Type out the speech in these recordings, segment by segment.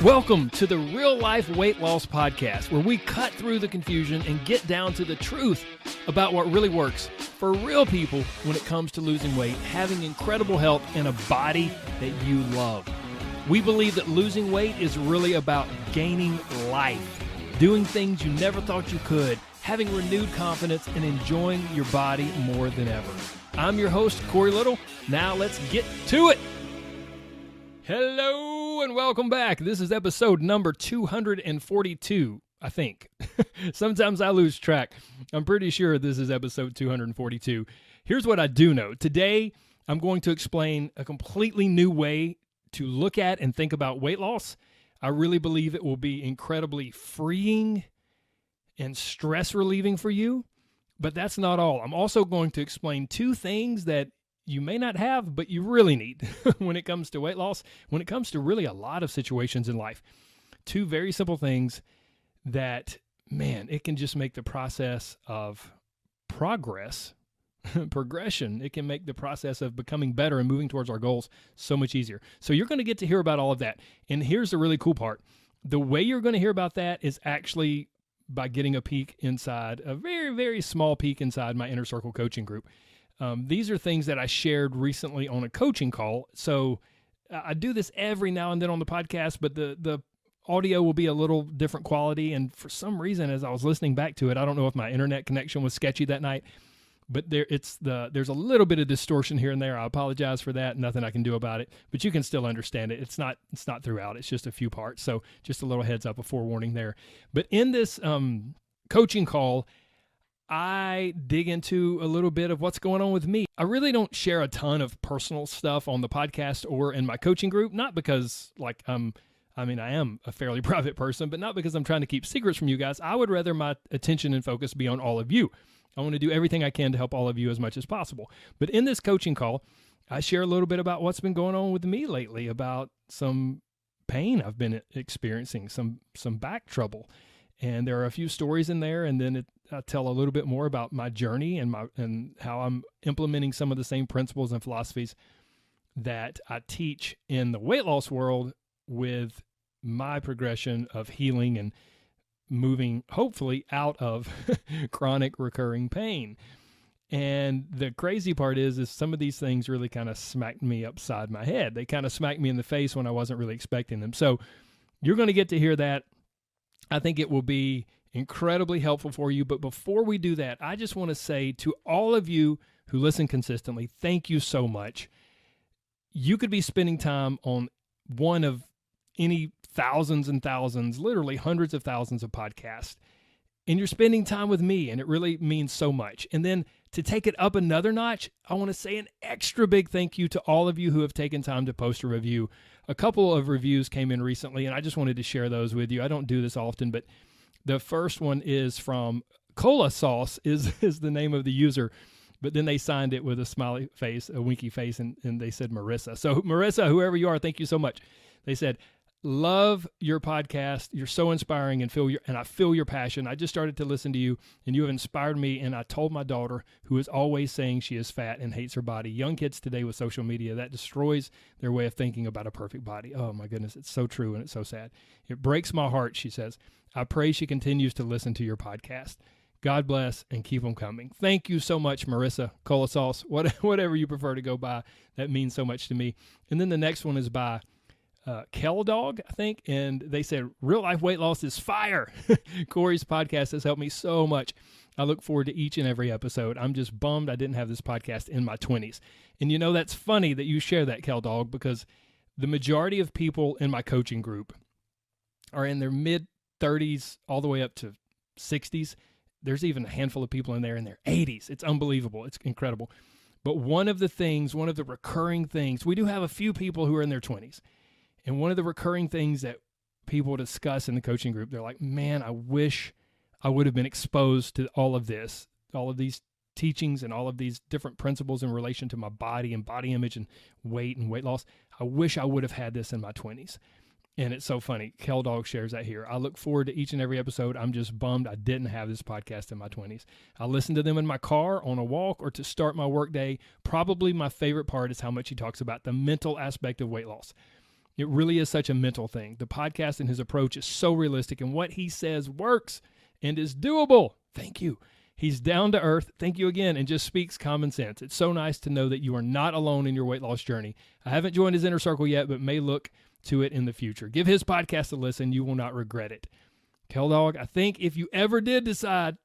Welcome to the Real Life Weight Loss Podcast, where we cut through the confusion and get down to the truth about what really works for real people when it comes to losing weight, having incredible health, and a body that you love. We believe that losing weight is really about gaining life, doing things you never thought you could, having renewed confidence, and enjoying your body more than ever. I'm your host, Corey Little. Now let's get to it. Hello and welcome back. This is episode number 242, I think. Sometimes I lose track. I'm pretty sure this is episode 242. Here's what I do know. Today, I'm going to explain a completely new way to look at and think about weight loss. I really believe it will be incredibly freeing and stress relieving for you, but that's not all. I'm also going to explain two things that you may not have, but you really need when it comes to weight loss, when it comes to really a lot of situations in life. Two very simple things that, man, it can just make the process of progression. It can make the process of becoming better and moving towards our goals so much easier. So you're going to get to hear about all of that. And here's the really cool part. The way you're going to hear about that is actually by getting a peek inside, a very, very small peek inside my Inner Circle coaching group. These are things that I shared recently on a coaching call. So I do this every now and then on the podcast, but the audio will be a little different quality. And for some reason, as I was listening back to it, I don't know if my internet connection was sketchy that night, but there's a little bit of distortion here and there. I apologize for that. Nothing I can do about it, but you can still understand it. It's not throughout. It's just a few parts. So just a little heads up, a forewarning there. But in this coaching call, I dig into a little bit of what's going on with me. I really don't share a ton of personal stuff on the podcast or in my coaching group, not because I am a fairly private person, but not because I'm trying to keep secrets from you guys. I would rather my attention and focus be on all of you. I want to do everything I can to help all of you as much as possible. But in this coaching call, I share a little bit about what's been going on with me lately, about some pain I've been experiencing, some back trouble. And there are a few stories in there, and then I tell a little bit more about my journey and how I'm implementing some of the same principles and philosophies that I teach in the weight loss world with my progression of healing and moving, hopefully, out of chronic recurring pain. And the crazy part is some of these things really kind of smacked me upside my head. They kind of smacked me in the face when I wasn't really expecting them. So you're going to get to hear that. I think it will be incredibly helpful for you. But before we do that, I just want to say to all of you who listen consistently, thank you so much. You could be spending time on one of any thousands and thousands, literally hundreds of thousands of podcasts, and you're spending time with me, and it really means so much. And then to take it up another notch, I want to say an extra big thank you to all of you who have taken time to post a review. A couple of reviews came in recently, and I just wanted to share those with you. I don't do this often, but the first one is from Cola Sauce is the name of the user, but then they signed it with a smiley face, a winky face, and they said Marissa. So Marissa, whoever you are, thank you so much. They said, love your podcast. You're so inspiring and I feel your passion. I just started to listen to you and you have inspired me. And I told my daughter, who is always saying she is fat and hates her body. Young kids today with social media, that destroys their way of thinking about a perfect body. Oh my goodness. It's so true. And it's so sad. It breaks my heart. She says, I pray she continues to listen to your podcast. God bless and keep them coming. Thank you so much, Marissa, Cola Sauce, whatever you prefer to go by. That means so much to me. And then the next one is by Kel Dog, I think, and they said, real life weight loss is fire. Corey's podcast has helped me so much. I look forward to each and every episode. I'm just bummed I didn't have this podcast in my 20s. And you know, that's funny that you share that, Kel Dog, because the majority of people in my coaching group are in their mid-30s all the way up to 60s. There's even a handful of people in their 80s. It's unbelievable. It's incredible. But one of the recurring things, we do have a few people who are in their 20s. And one of the recurring things that people discuss in the coaching group, they're like, man, I wish I would have been exposed to all of this, all of these teachings and all of these different principles in relation to my body and body image and weight loss. I wish I would have had this in my 20s. And it's so funny. Kel Dog shares that here. I look forward to each and every episode. I'm just bummed I didn't have this podcast in my 20s. I listen to them in my car, on a walk, or to start my work day. Probably my favorite part is how much he talks about the mental aspect of weight loss. It really is such a mental thing. The podcast and his approach is so realistic, and what he says works and is doable. Thank you. He's down to earth. Thank you again, and just speaks common sense. It's so nice to know that you are not alone in your weight loss journey. I haven't joined his inner circle yet, but may look to it in the future. Give his podcast a listen. You will not regret it. Kel Dog, I think if you ever did decide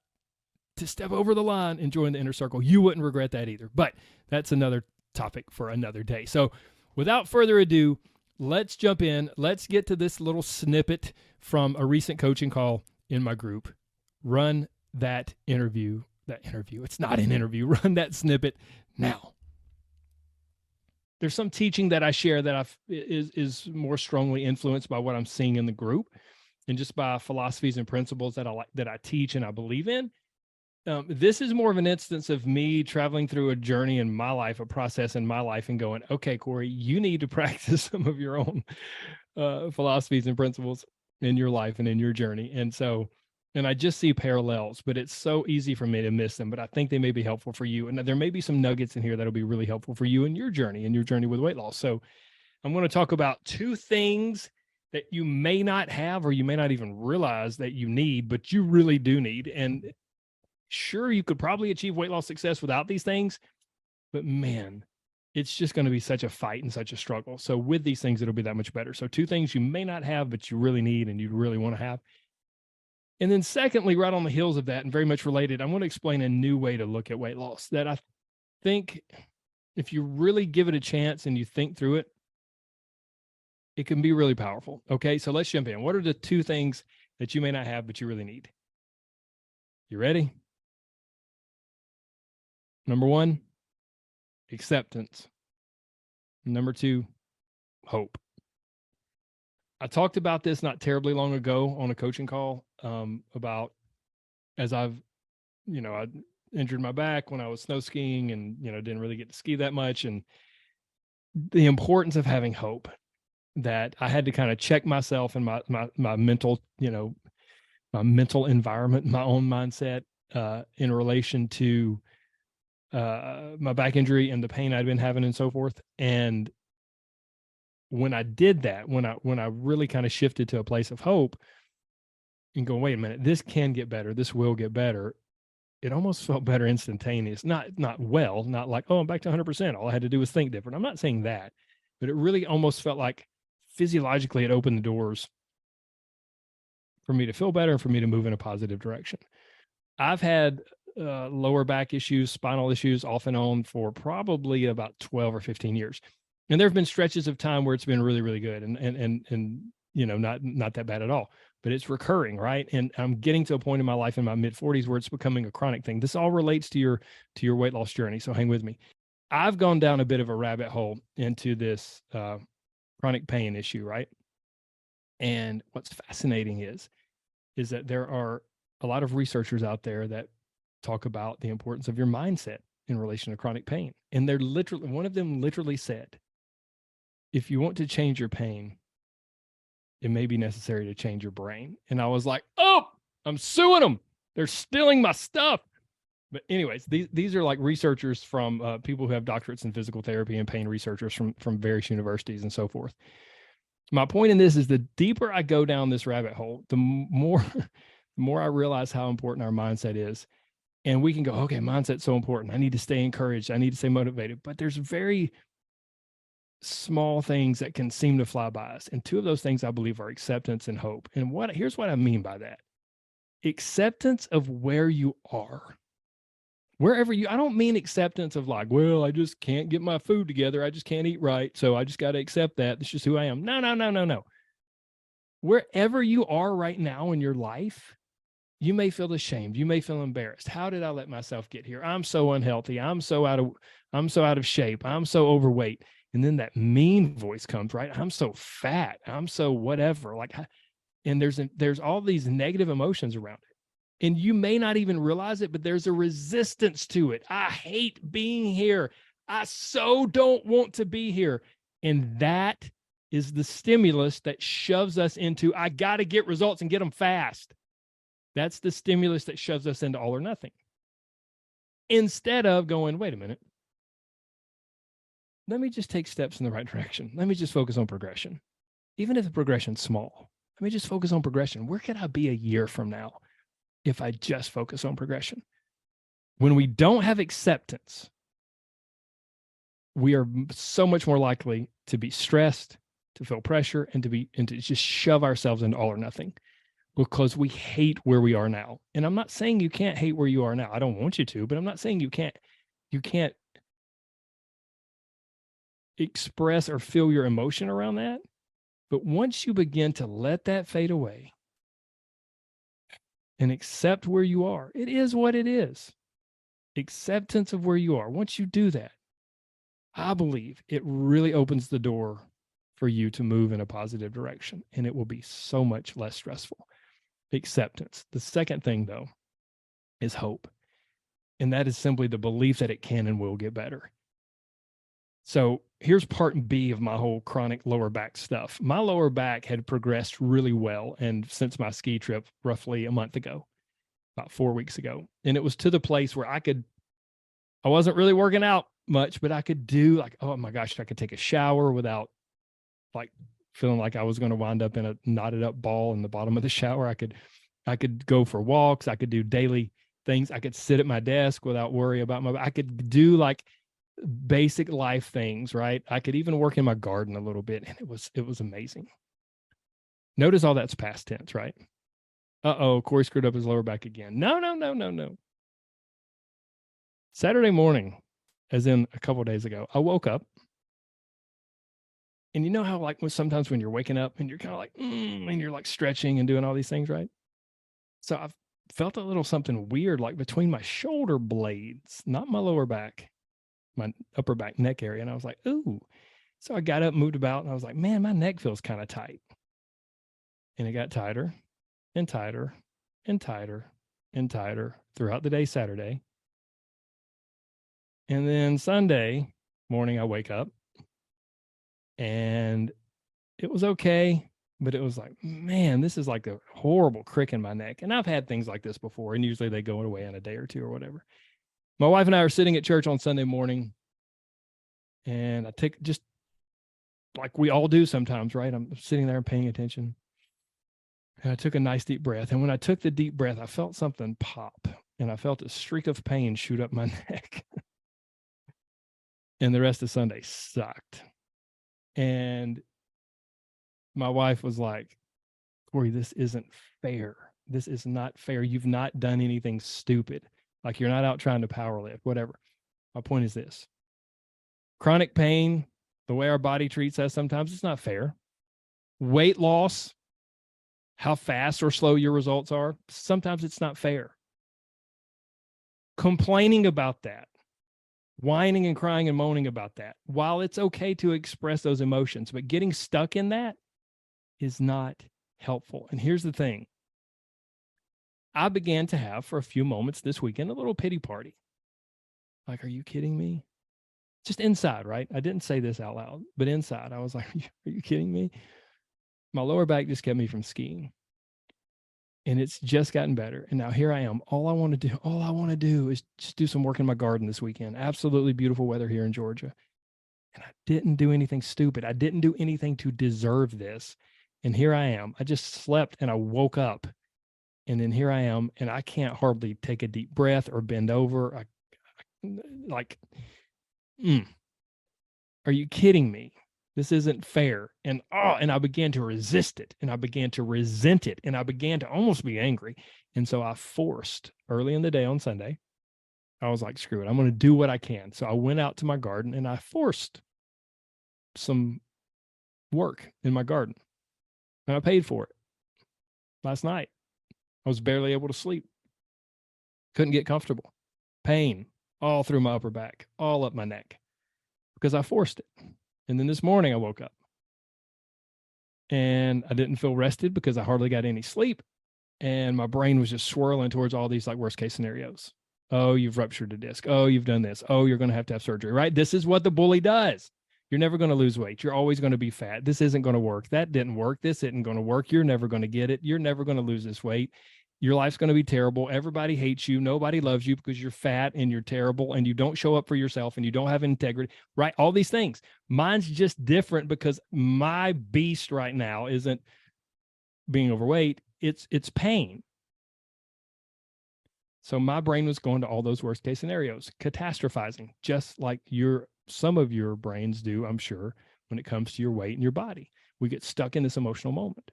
to step over the line and join the inner circle, you wouldn't regret that either. But that's another topic for another day. So without further ado, let's jump in. Let's get to this little snippet from a recent coaching call in my group. Run that interview. It's not an interview. Run that snippet now. There's some teaching that I share that is more strongly influenced by what I'm seeing in the group and just by philosophies and principles that I teach and I believe in. This is more of an instance of me traveling through a journey in my life, a process in my life, and going, okay, Corey, you need to practice some of your own philosophies and principles in your life and in your journey. And I just see parallels, but it's so easy for me to miss them, but I think they may be helpful for you. And there may be some nuggets in here that'll be really helpful for you in your journey with weight loss. So I'm going to talk about 2 things that you may not have, or you may not even realize that you need, but you really do need. And sure, you could probably achieve weight loss success without these things, but man, it's just going to be such a fight and such a struggle. So with these things, it'll be that much better. So 2 things you may not have, but you really need and you really want to have. And then secondly, right on the heels of that, and very much related, I want to explain a new way to look at weight loss that I think if you really give it a chance and you think through it, it can be really powerful. Okay, so let's jump in. What are the 2 things that you may not have, but you really need? You ready? Number 1, acceptance. Number 2, hope. I talked about this not terribly long ago on a coaching call about as I injured my back when I was snow skiing and, didn't really get to ski that much, and the importance of having hope, that I had to kind of check myself and my mental, my mental environment, my own mindset in relation to my back injury and the pain I'd been having and so forth. And when I did that, when I really kind of shifted to a place of hope and go, wait a minute, this can get better. This will get better. It almost felt better instantaneous. Not like, oh, I'm back to 100%. All I had to do was think different. I'm not saying that, but it really almost felt like physiologically it opened the doors for me to feel better and for me to move in a positive direction. I've had lower back issues, spinal issues off and on for probably about 12 or 15 years. And there have been stretches of time where it's been really, really good and not that bad at all, but it's recurring, right? And I'm getting to a point in my life in my mid-40s where it's becoming a chronic thing. This all relates to your weight loss journey, so hang with me. I've gone down a bit of a rabbit hole into this chronic pain issue, right? And what's fascinating is that there are a lot of researchers out there that talk about the importance of your mindset in relation to chronic pain. And one of them literally said, if you want to change your pain, it may be necessary to change your brain. And I was like, oh, I'm suing them. They're stealing my stuff. But anyways, these are like researchers from people who have doctorates in physical therapy and pain researchers from various universities and so forth. My point in this is the deeper I go down this rabbit hole, the more I realize how important our mindset is. And we can go, okay, mindset's so important. I need to stay encouraged. I need to stay motivated. But there's very small things that can seem to fly by us. And 2 of those things I believe are acceptance and hope. And here's what I mean by that. Acceptance of where you are. I don't mean acceptance of like, well, I just can't get my food together. I just can't eat right. So I just got to accept that. That's just who I am. No. Wherever you are right now in your life, you may feel ashamed. You may feel embarrassed. How did I let myself get here? I'm so unhealthy. I'm so out of shape. I'm so overweight. And then that mean voice comes, right? I'm so fat. I'm so whatever. And there's all these negative emotions around it. And you may not even realize it, but there's a resistance to it. I hate being here. I so don't want to be here. And that is the stimulus that shoves us into, I got to get results and get them fast. That's the stimulus that shoves us into all or nothing. Instead of going, wait a minute, let me just take steps in the right direction. Let me just focus on progression. even if the progression's small. Let me just focus on progression. Where could I be a year from now if I just focus on progression? When we don't have acceptance, we are so much more likely to be stressed, to feel pressure, and to just shove ourselves into all or nothing, because we hate where we are now. And I'm not saying you can't hate where you are now. I don't want you to, but I'm not saying you can't express or feel your emotion around that. But once you begin to let that fade away and accept where you are, it is what it is. Acceptance of where you are. Once you do that, I believe it really opens the door for you to move in a positive direction, and it will be so much less stressful. Acceptance. The second thing, though, is hope. And that is simply the belief that it can and will get better. So here's part B of my whole chronic lower back stuff. My lower back had progressed really well, and since my ski trip roughly a month ago, about 4 weeks ago. And it was to the place where I wasn't really working out much, but I could do like, oh my gosh, I could take a shower without like feeling like I was going to wind up in a knotted up ball in the bottom of the shower. I could go for walks. I could do daily things. I could sit at my desk without worry about I could do like basic life things, right? I could even work in my garden a little bit, and it was amazing. Notice all that's past tense, right? Corey screwed up his lower back again. No. Saturday morning, as in a couple of days ago, I woke up, and you know how like sometimes when you're waking up and you're kind of like, and you're like stretching and doing all these things, right? So I've felt a little something weird, like between my shoulder blades, not my lower back, my upper back neck area. And I was like, ooh. So I got up, moved about, and I was like, man, my neck feels kind of tight. And it got tighter and tighter and tighter and tighter throughout the day Saturday. And then Sunday morning, I wake up and it was okay, but it was like, man, this is like a horrible crick in my neck. And I've had things like this before, and usually they go away in a day or two or whatever. My wife and I are sitting at church on Sunday morning, and I take just like we all do sometimes, right? I'm sitting there and paying attention. And I took a nice deep breath. And when I took the deep breath, I felt something pop, and I felt a streak of pain shoot up my neck. And the rest of Sunday sucked. And my wife was like, Corey, this isn't fair. This is not fair. You've not done anything stupid. Like you're not out trying to power lift, whatever. My point is this. Chronic pain, the way our body treats us sometimes, it's not fair. Weight loss, how fast or slow your results are, sometimes it's not fair. Complaining about that, whining and crying and moaning about that, while it's okay to express those emotions, but getting stuck in that is not helpful. And here's the thing. I began to have, for a few moments this weekend, a little pity party. Like, are you kidding me? Just inside, right? I didn't say this out loud, but inside, I was like, are you kidding me? My lower back just kept me from skiing. And it's just gotten better. And now here I am. All I want to do is just do some work in my garden this weekend. Absolutely beautiful weather here in Georgia. And I didn't do anything stupid. I didn't do anything to deserve this. And here I am. I just slept and I woke up. And then here I am. And I can't hardly take a deep breath or bend over. Are you kidding me? This isn't fair. And I began to resist it, and I began to resent it, and I began to almost be angry. And so I forced early in the day on Sunday, I was like, screw it, I'm going to do what I can. So I went out to my garden and I forced some work in my garden, and I paid for it. Last night, I was barely able to sleep. Couldn't get comfortable. Pain all through my upper back, all up my neck, because I forced it. And then this morning I woke up and I didn't feel rested because I hardly got any sleep. And my brain was just swirling towards all these like worst case scenarios. Oh, you've ruptured a disc. Oh, you've done this. Oh, you're going to have surgery, right? This is what the bully does. You're never going to lose weight. You're always going to be fat. This isn't going to work. That didn't work. This isn't going to work. You're never going to get it. You're never going to lose this weight. Your life's going to be terrible. Everybody hates you. Nobody loves you because you're fat and you're terrible and you don't show up for yourself and you don't have integrity, right? All these things. Mine's just different because my beast right now isn't being overweight. It's pain. So my brain was going to all those worst case scenarios, catastrophizing, just like some of your brains do, I'm sure, when it comes to your weight and your body. We get stuck in this emotional moment.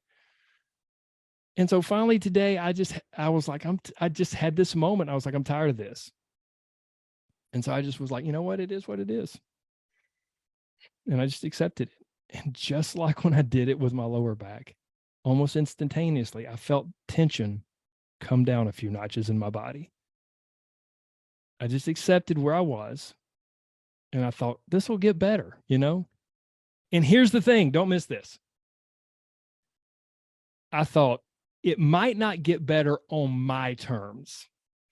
And so finally today, I was like, I just had this moment. I was like, I'm tired of this. And so I just was like, you know what? It is what it is. And I just accepted it. And just like when I did it with my lower back, almost instantaneously, I felt tension come down a few notches in my body. I just accepted where I was. And I thought, this will get better, you know? And here's the thing, don't miss this. I thought, it might not get better on my terms.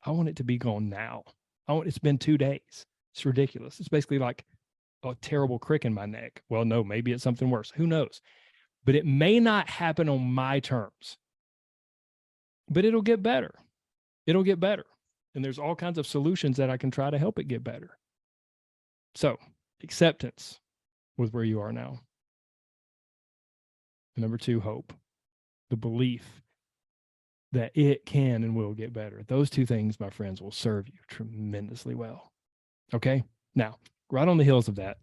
I want it to be gone now. It's been 2 days. It's ridiculous. It's basically like a terrible crick in my neck. Well, no, maybe it's something worse. Who knows? But it may not happen on my terms. But it'll get better. It'll get better. And there's all kinds of solutions that I can try to help it get better. So, acceptance with where you are now. And number 2, hope. The belief that it can and will get better. Those 2 things, my friends, will serve you tremendously well. Okay? Now, right on the heels of that,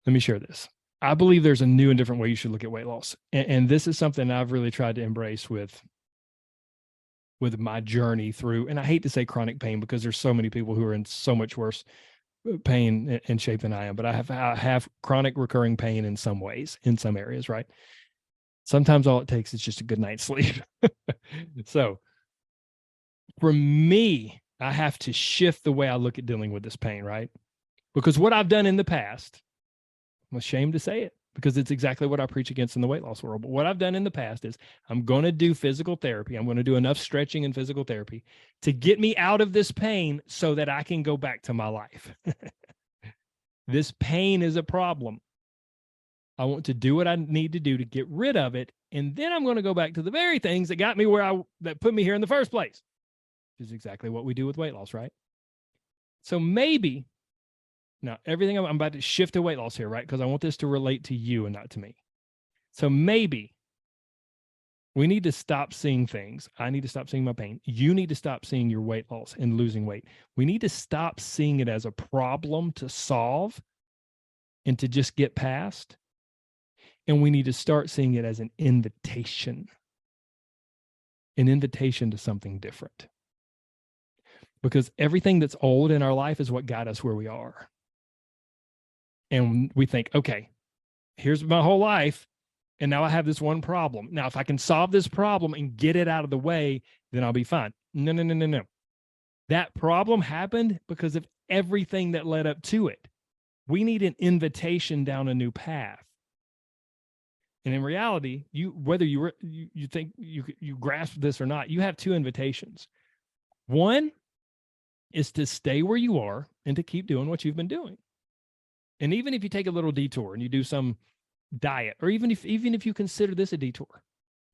let me share this. I believe there's a new and different way you should look at weight loss. And this is something I've really tried to embrace with my journey through, and I hate to say chronic pain because there's so many people who are in so much worse pain and shape than I am, but I have chronic recurring pain in some ways, in some areas, right? Sometimes all it takes is just a good night's sleep. So for me, I have to shift the way I look at dealing with this pain, right? Because what I've done in the past, I'm ashamed to say it because it's exactly what I preach against in the weight loss world. But what I've done in the past is I'm going to do physical therapy. I'm going to do enough stretching and physical therapy to get me out of this pain so that I can go back to my life. This pain is a problem. I want to do what I need to do to get rid of it. And then I'm going to go back to the very things that got me that put me here in the first place, which is exactly what we do with weight loss, right? So maybe, now everything I'm about to shift to weight loss here, right? Because I want this to relate to you and not to me. So maybe we need to stop seeing things. I need to stop seeing my pain. You need to stop seeing your weight loss and losing weight. We need to stop seeing it as a problem to solve and to just get past. And we need to start seeing it as an invitation to something different. Because everything that's old in our life is what got us where we are. And we think, okay, here's my whole life, and now I have this one problem. Now, if I can solve this problem and get it out of the way, then I'll be fine. No. That problem happened because of everything that led up to it. We need an invitation down a new path. And in reality, whether you think you grasp this or not, you have 2 invitations. One is to stay where you are and to keep doing what you've been doing. And even if you take a little detour and you do some diet, or even if you consider this a detour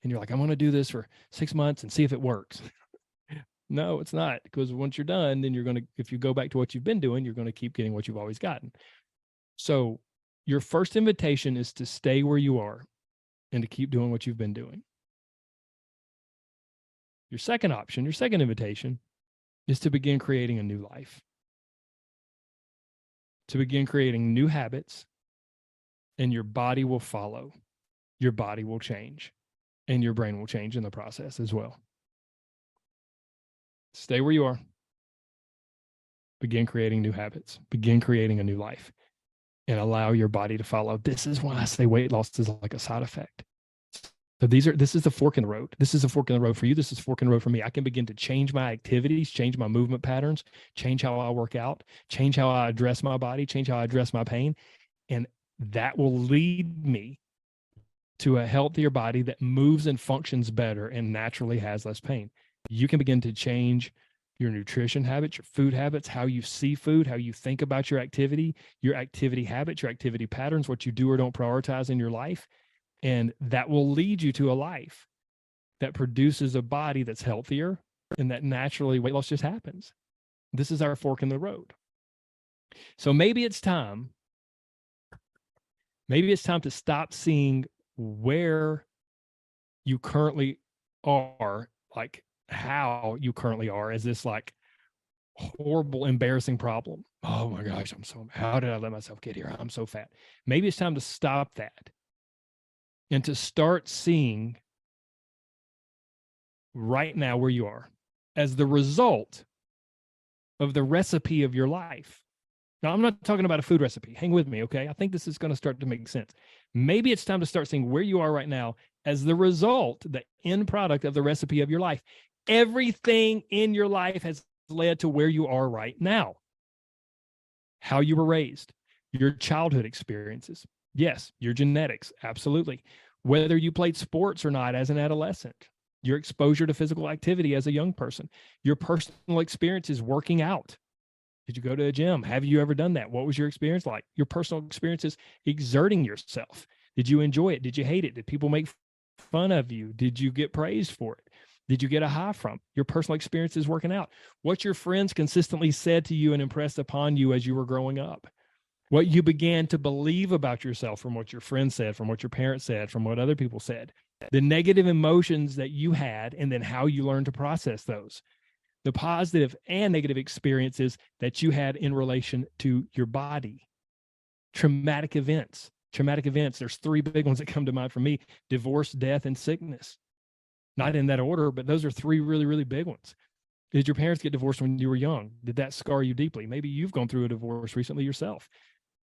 and you're like, I'm going to do this for 6 months and see if it works. No, it's not, because once you're done, then if you go back to what you've been doing, you're going to keep getting what you've always gotten. So your first invitation is to stay where you are and to keep doing what you've been doing. Your second invitation is to begin creating a new life, to begin creating new habits, and your body will follow. Your body will change, and your brain will change in the process as well. Stay where you are. Begin creating new habits. Begin creating a new life, and allow your body to follow. This is why I say weight loss is like a side effect. So this is the fork in the road. This is a fork in the road for you. This is a fork in the road for me. I can begin to change my activities, change my movement patterns, change how I work out, change how I address my body, change how I address my pain. And that will lead me to a healthier body that moves and functions better and naturally has less pain. You can begin to change your nutrition habits, your food habits, how you see food, how you think about your activity habits, your activity patterns, what you do or don't prioritize in your life. And that will lead you to a life that produces a body that's healthier and that naturally weight loss just happens. This is our fork in the road. So maybe it's time to stop seeing where you currently are, like how you currently are, as this like horrible, embarrassing problem. Oh my gosh, how did I let myself get here? I'm so fat. Maybe it's time to stop that and to start seeing right now where you are as the result of the recipe of your life. Now, I'm not talking about a food recipe. Hang with me, okay? I think this is going to start to make sense. Maybe it's time to start seeing where you are right now as the result, the end product of the recipe of your life. Everything in your life has led to where you are right now. How you were raised, your childhood experiences. Yes, your genetics, absolutely. Whether you played sports or not as an adolescent, your exposure to physical activity as a young person, your personal experiences working out. Did you go to a gym? Have you ever done that? What was your experience like? Your personal experiences exerting yourself. Did you enjoy it? Did you hate it? Did people make fun of you? Did you get praised for it? Did you get a high from your personal experiences working out? What your friends consistently said to you and impressed upon you as you were growing up? What you began to believe about yourself from what your friends said, from what your parents said, from what other people said? The negative emotions that you had, and then how you learned to process those. The positive and negative experiences that you had in relation to your body. Traumatic events. There's 3 big ones that come to mind for me: divorce, death, and sickness. Not in that order, but those are 3 really, really big ones. Did your parents get divorced when you were young? Did that scar you deeply? Maybe you've gone through a divorce recently yourself.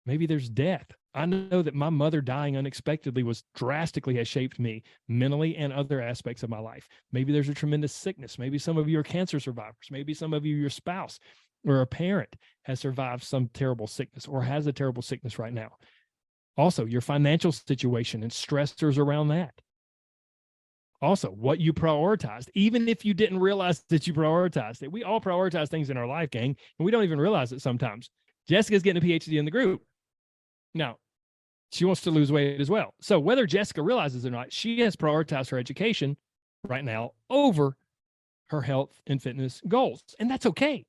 Maybe there's death. I know that my mother dying unexpectedly has shaped me mentally and other aspects of my life. Maybe there's a tremendous sickness. Maybe some of you are cancer survivors. Maybe some of you, your spouse or a parent has survived some terrible sickness or has a terrible sickness right now. Also, your financial situation and stressors around that. Also, what you prioritized, even if you didn't realize that you prioritized it. We all prioritize things in our life, gang, and we don't even realize it sometimes. Jessica's getting a PhD in the group. Now, she wants to lose weight as well. So whether Jessica realizes it or not, she has prioritized her education right now over her health and fitness goals. And that's okay.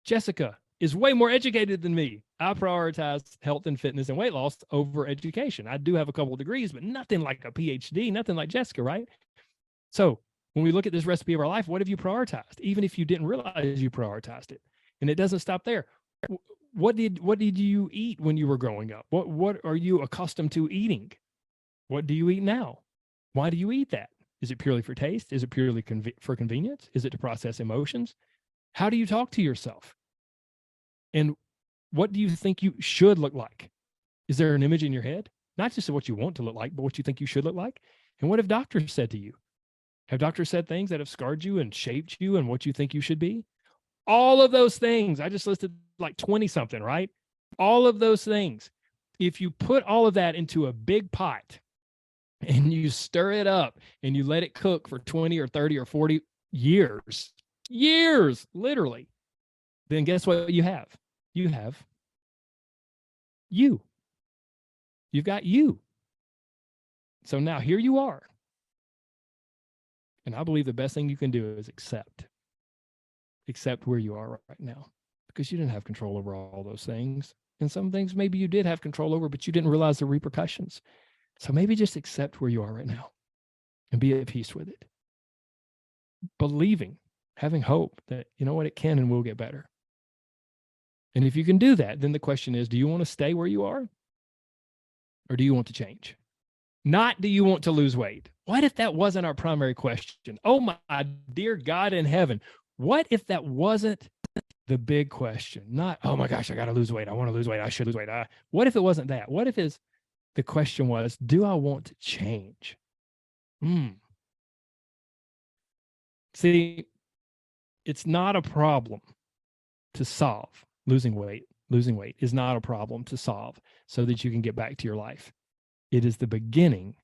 Jessica is way more educated than me. I prioritize health and fitness and weight loss over education. I do have a couple of degrees, but nothing like a PhD, nothing like Jessica, right? So when we look at this recipe of our life, what have you prioritized? Even if you didn't realize you prioritized it. And it doesn't stop there. What did you eat when you were growing up? What are you accustomed to eating? What do you eat now? Why do you eat that? Is it purely for taste? Is it purely for convenience? Is it to process emotions? How do you talk to yourself? And what do you think you should look like? Is there an image in your head? Not just what you want to look like, but what you think you should look like? And what have doctors said to you? Have doctors said things that have scarred you and shaped you and what you think you should be? All of those things, I just listed like 20 something, right? All of those things. If you put all of that into a big pot and you stir it up and you let it cook for 20 or 30 or 40 years, literally, then guess what you have? You have you. You've got you. So now here you are. And I believe the best thing you can do is accept where you are right now, because you didn't have control over all those things. And some things maybe you did have control over, but you didn't realize the repercussions. So maybe just accept where you are right now and be at peace with it. Believing, having hope that, you know what, it can and will get better. And if you can do that, then the question is, do you want to stay where you are? Or do you want to change? Not do you want to lose weight? What if that wasn't our primary question? Oh my dear God in heaven. What if that wasn't the big question? Not, oh my gosh, I got to lose weight. I want to lose weight. I should lose weight. What if it wasn't that? What if the question was, do I want to change? See, it's not a problem to solve. Losing weight is not a problem to solve so that you can get back to your life. It is the beginning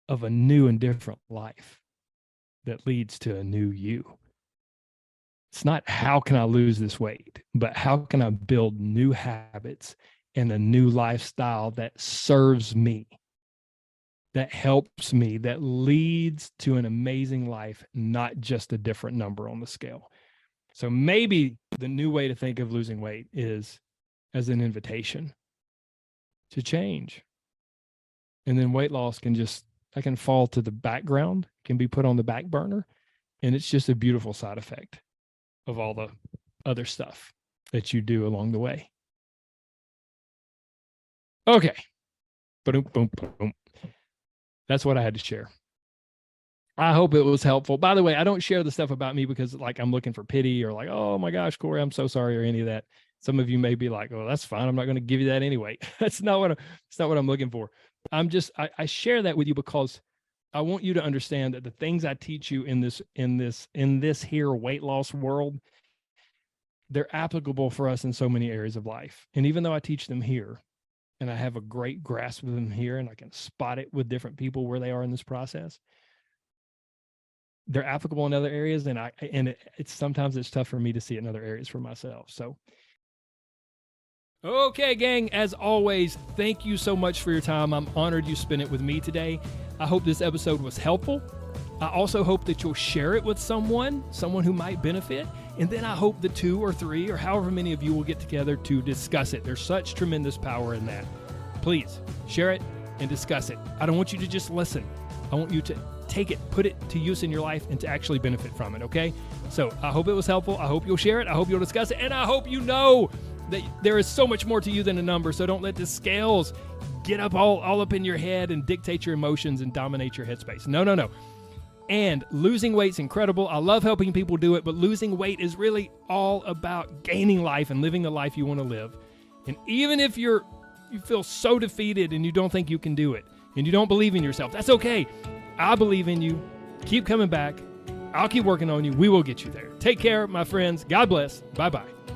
of a new and different life that leads to a new you. It's not how can I lose this weight, but how can I build new habits and a new lifestyle that serves me, that helps me, that leads to an amazing life, not just a different number on the scale. So maybe the new way to think of losing weight is as an invitation to change. And then weight loss that can fall to the background, can be put on the back burner. And it's just a beautiful side effect of all the other stuff that you do along the way. Okay. Boom, boom, boom. That's what I had to share. I hope it was helpful. By the way, I don't share the stuff about me because like I'm looking for pity or like, oh my gosh, Corey, I'm so sorry, or any of that. Some of you may be like, oh, that's fine. I'm not going to give you that anyway. That's not what I'm looking for. I share that with you because I want you to understand that the things I teach you in this here weight loss world, they're applicable for us in so many areas of life. And even though I teach them here and I have a great grasp of them here and I can spot it with different people where they are in this process, they're applicable in other areas. And it's sometimes it's tough for me to see it in other areas for myself. So, okay, gang, as always, thank you so much for your time. I'm honored you spent it with me today. I hope this episode was helpful. I also hope that you'll share it with someone who might benefit. And then I hope the 2 or 3 or however many of you will get together to discuss it. There's such tremendous power in that. Please share it and discuss it. I don't want you to just listen. I want you to take it, put it to use in your life, and to actually benefit from it, okay? So I hope it was helpful. I hope you'll share it. I hope you'll discuss it. And I hope you know that there is so much more to you than a number. So don't let the scales get up all up in your head and dictate your emotions and dominate your headspace. No. And losing weight's incredible. I love helping people do it, but losing weight is really all about gaining life and living the life you want to live. And even if you feel so defeated and you don't think you can do it and you don't believe in yourself, that's okay. I believe in you. Keep coming back. I'll keep working on you. We will get you there. Take care, my friends. God bless. Bye-bye.